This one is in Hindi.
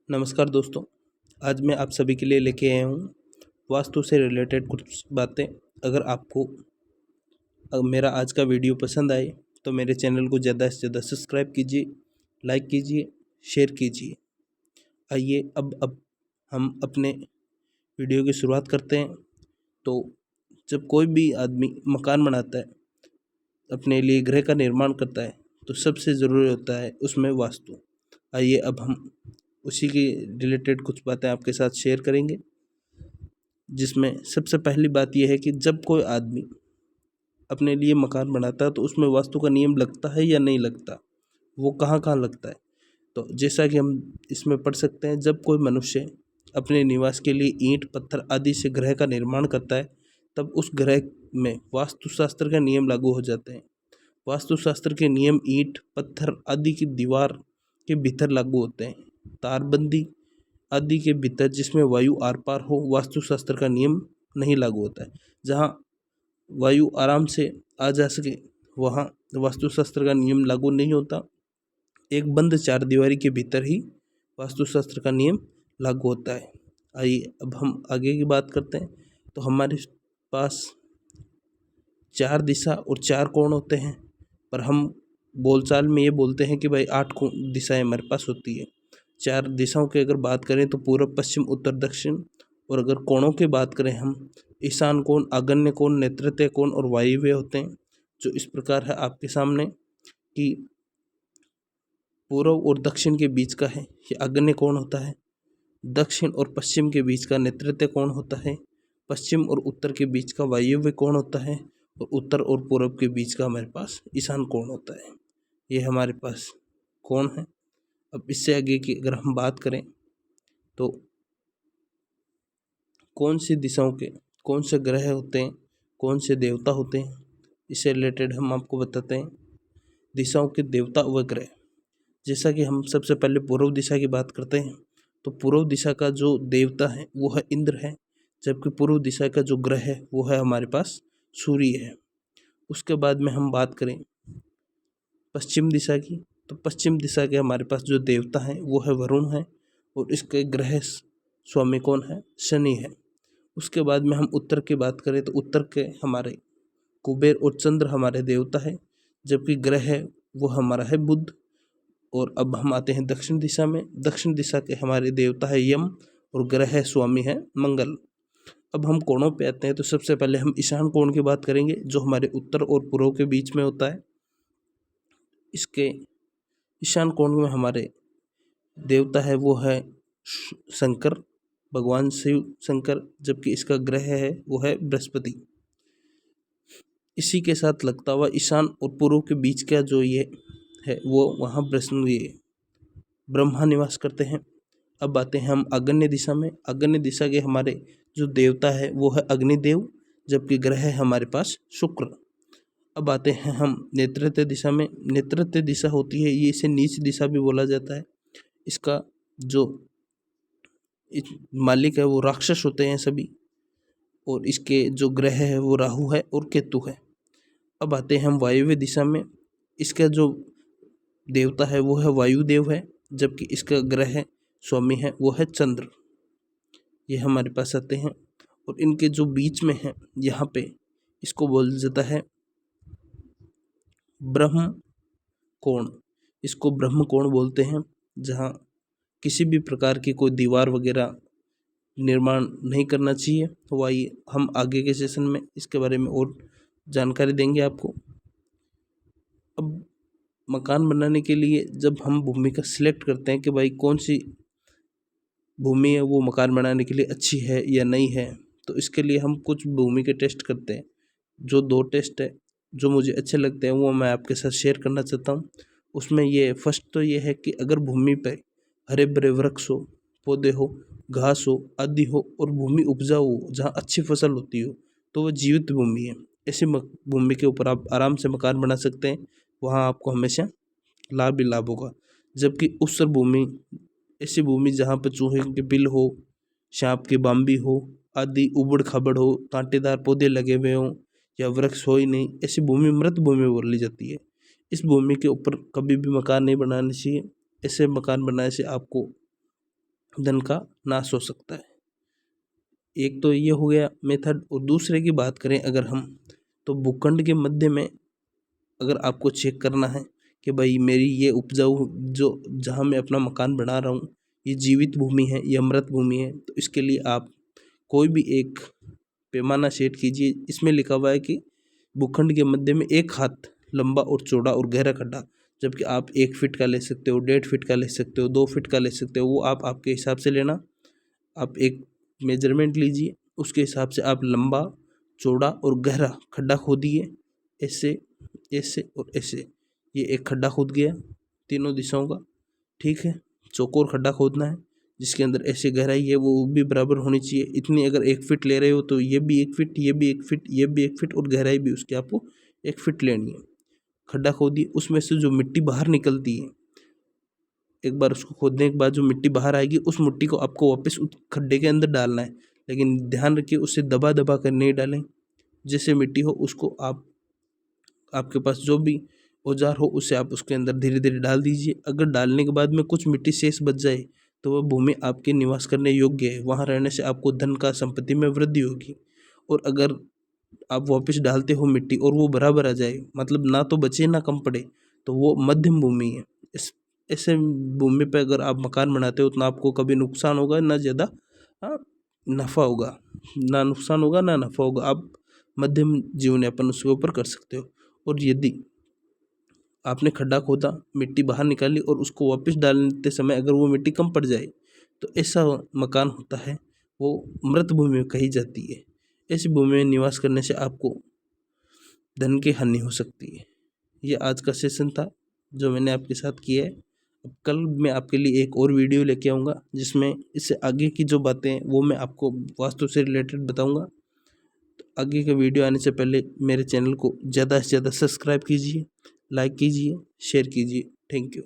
नमस्कार दोस्तों। आज मैं आप सभी के लिए लेके आया हूँ वास्तु से रिलेटेड कुछ बातें। अगर आपको मेरा आज का वीडियो पसंद आए तो मेरे चैनल को ज़्यादा से ज़्यादा सब्सक्राइब कीजिए, लाइक कीजिए, शेयर कीजिए। आइए अब हम अपने वीडियो की शुरुआत करते हैं। तो जब कोई भी आदमी मकान बनाता है, अपने लिए गृह का निर्माण करता है, तो सबसे ज़रूरी होता है उसमें वास्तु। आइए अब हम उसी के रिलेटेड कुछ बातें आपके साथ शेयर करेंगे, जिसमें सबसे पहली बात यह है कि जब कोई आदमी अपने लिए मकान बनाता है तो उसमें वास्तु का नियम लगता है या नहीं लगता, वो कहाँ कहाँ लगता है। तो जैसा कि हम इसमें पढ़ सकते हैं, जब कोई मनुष्य अपने निवास के लिए ईंट पत्थर आदि से गृह का निर्माण करता है, तब उस गृह में वास्तुशास्त्र का नियम लागू हो जाते हैं। वास्तुशास्त्र के नियम ईंट पत्थर आदि की दीवार के भीतर लागू होते हैं। तारबंदी आदि के भीतर जिसमें वायु आर पार हो, वास्तुशास्त्र का नियम नहीं लागू होता है। जहाँ वायु आराम से आ जा सके, वहाँ वास्तुशास्त्र का नियम लागू नहीं होता। एक बंद चार दीवारी के भीतर ही वास्तुशास्त्र का नियम लागू होता है। आइए अब हम आगे की बात करते हैं। तो हमारे पास चार दिशा और चार कोण होते हैं, पर हम बोलचाल में ये बोलते हैं कि भाई आठ दिशाएं हमारे पास होती है। चार दिशाओं की अगर बात करें तो पूर्व पश्चिम उत्तर दक्षिण, और अगर कोणों की बात करें हम, ईशान कोण, आग्नेय कोण, नैऋत्य कोण और वायव्य होते हैं। जो इस प्रकार है आपके सामने कि पूर्व और दक्षिण के बीच का है ये आग्नेय कोण होता है, दक्षिण और पश्चिम के बीच का नैऋत्य कोण होता है, पश्चिम और उत्तर के बीच का वायव्य कोण होता है, और उत्तर और पूर्व के बीच का हमारे पास ईशान कोण होता है। ये हमारे पास कोण है। अब इससे आगे की अगर हम बात करें तो कौन सी दिशाओं के कौन से ग्रह होते हैं, कौन से देवता होते हैं, इससे रिलेटेड हम आपको बताते हैं। दिशाओं के देवता व ग्रह, जैसा कि हम सबसे पहले पूर्व दिशा की बात करते हैं, तो पूर्व दिशा का जो देवता है वो है इंद्र है, जबकि पूर्व दिशा का जो ग्रह है वो है हमारे पास सूर्य है। उसके बाद में हम बात करें पश्चिम दिशा की, तो पश्चिम दिशा के हमारे पास जो देवता हैं वो है वरुण है, और इसके ग्रह स्वामी कौन है, शनि है। उसके बाद में हम उत्तर की बात करें तो उत्तर के हमारे कुबेर और चंद्र हमारे देवता है, जबकि ग्रह है वो हमारा है बुध। और अब हम आते हैं दक्षिण दिशा में। दक्षिण दिशा के हमारे देवता है यम, और ग्रह स्वामी है मंगल। अब हम कोणों पे आते हैं, तो सबसे पहले हम ईशान कोण की बात करेंगे, जो हमारे उत्तर और पूर्व के बीच में होता है। इसके ईशान कोण में हमारे देवता है वो है शंकर, भगवान शिव शंकर, जबकि इसका ग्रह है वो है बृहस्पति। इसी के साथ लगता हुआ ईशान और पूर्व के बीच का जो ये है वो वहाँ ब्रह्मा निवास करते हैं। अब आते हैं हम आग्नेय दिशा में। आग्नेय दिशा के हमारे जो देवता है वो है अग्निदेव, जबकि ग्रह है हमारे पास शुक्र। अब आते हैं हम नैऋत्य दिशा में। नैऋत्य दिशा होती है, ये इसे नीच दिशा भी बोला जाता है। इसका जो मालिक है वो राक्षस होते हैं सभी, और इसके जो ग्रह है वो राहु है और केतु है। अब आते हैं हम वायव्य दिशा में। इसका जो देवता है वो है वायुदेव है, जबकि इसका ग्रह स्वामी है वो है चंद्र। ये हमारे पास आते हैं, और इनके जो बीच में है यहाँ पे इसको बोल जाता है ब्रह्म कोण। इसको ब्रह्म कोण बोलते हैं, जहाँ किसी भी प्रकार की कोई दीवार वगैरह निर्माण नहीं करना चाहिए। तो आइए हम आगे के सेशन में इसके बारे में और जानकारी देंगे आपको। अब मकान बनाने के लिए जब हम भूमि का सिलेक्ट करते हैं कि भाई कौन सी भूमि है वो मकान बनाने के लिए अच्छी है या नहीं है, तो इसके लिए हम कुछ भूमि के टेस्ट करते हैं। जो 2 टेस्ट है जो मुझे अच्छे लगते हैं वो मैं आपके साथ शेयर करना चाहता हूँ। उसमें ये फर्स्ट तो ये है कि अगर भूमि पर हरे भरे वृक्ष हो, पौधे हो, घास हो आदि हो, और भूमि उपजाऊ हो, जहाँ अच्छी फसल होती हो, तो वो जीवित भूमि है। ऐसी भूमि के ऊपर आप आराम से मकान बना सकते हैं, वहाँ आपको हमेशा लाभ ही लाभ होगा। जबकि उस भूमि ऐसी भूमि जहाँ पर चूहे के बिल हो, सांप की बाम्बी हो आदि, उबड़ खाबड़ हो, कांटेदार पौधे लगे हुए हों, या वृक्ष हो ही नहीं, ऐसी भूमि मृत भूमि बोली जाती है। इस भूमि के ऊपर कभी भी मकान नहीं बनाने चाहिए। ऐसे मकान बनाने से आपको धन का नाश हो सकता है। एक तो ये हो गया मेथड। और दूसरे की बात करें अगर हम, तो भूखंड के मध्य में अगर आपको चेक करना है कि भाई मेरी ये उपजाऊ जो जहाँ मैं अपना मकान बना रहा हूँ ये जीवित भूमि है, ये अमृत भूमि है, तो इसके लिए आप कोई भी एक पैमाना सेट कीजिए। इसमें लिखा हुआ है कि भूखंड के मध्य में 1 हाथ लंबा और चौड़ा और गहरा खड्डा, जबकि आप 1 फीट का ले सकते हो, 1.5 फीट का ले सकते हो, 2 फीट का ले सकते हो, वो आप आपके हिसाब से लेना। आप एक मेजरमेंट लीजिए, उसके हिसाब से आप लंबा, चौड़ा और गहरा खड्डा खोदिए। ऐसे, ऐसे और ऐसे। ये एक खड्डा खोद गया तीनों दिशाओं का, ठीक है। चौकोर खड्डा खोदना है जिसके अंदर ऐसे गहराई है वो भी बराबर होनी चाहिए। इतनी अगर 1 फीट ले रहे हो तो ये भी 1 फीट, ये भी 1 फीट, ये भी 1 फीट और गहराई भी उसकी आपको 1 फीट लेनी है। खड्डा खोदिए, उसमें से जो मिट्टी बाहर निकलती है, एक बार उसको खोदने के बाद जो मिट्टी बाहर आएगी उस मिट्टी को आपको वापस उस खड्डे के अंदर डालना है। लेकिन ध्यान रखिए उसे दबा दबा कर नहीं डालें। जैसे मिट्टी हो उसको आप, आपके पास जो भी औजार हो उसे आप उसके अंदर धीरे धीरे डाल दीजिए। अगर डालने के बाद में कुछ मिट्टी शेष बच जाए तो वह भूमि आपके निवास करने योग्य है, वहाँ रहने से आपको धन का संपत्ति में वृद्धि होगी। और अगर आप वापस डालते हो मिट्टी और वो बराबर आ जाए, मतलब ना तो बचे ना कम पड़े, तो वो मध्यम भूमि है। इस ऐसे भूमि पे अगर आप मकान बनाते हो तो ना आपको कभी नुकसान होगा ना ज़्यादा नफ़ा होगा, ना नुकसान होगा ना नफ़ा होगा। आप मध्यम जीवन यापन उसके ऊपर कर सकते हो। और यदि आपने खड्डा खोदा, मिट्टी बाहर निकाली और उसको वापस डालते समय अगर वो मिट्टी कम पड़ जाए तो ऐसा मकान होता है, वो मृत भूमि कही जाती है। ऐसी भूमि में निवास करने से आपको धन की हानि हो सकती है। ये आज का सेशन था जो मैंने आपके साथ किया है। अब कल मैं आपके लिए एक और वीडियो लेके आऊँगा जिसमें इससे आगे की जो बातें हैं वो मैं आपको वास्तु से रिलेटेड बताऊँगा। तो आगे का वीडियो आने से पहले मेरे चैनल को ज़्यादा से ज़्यादा सब्सक्राइब कीजिए, लाइक कीजिए, शेयर कीजिए। Thank you.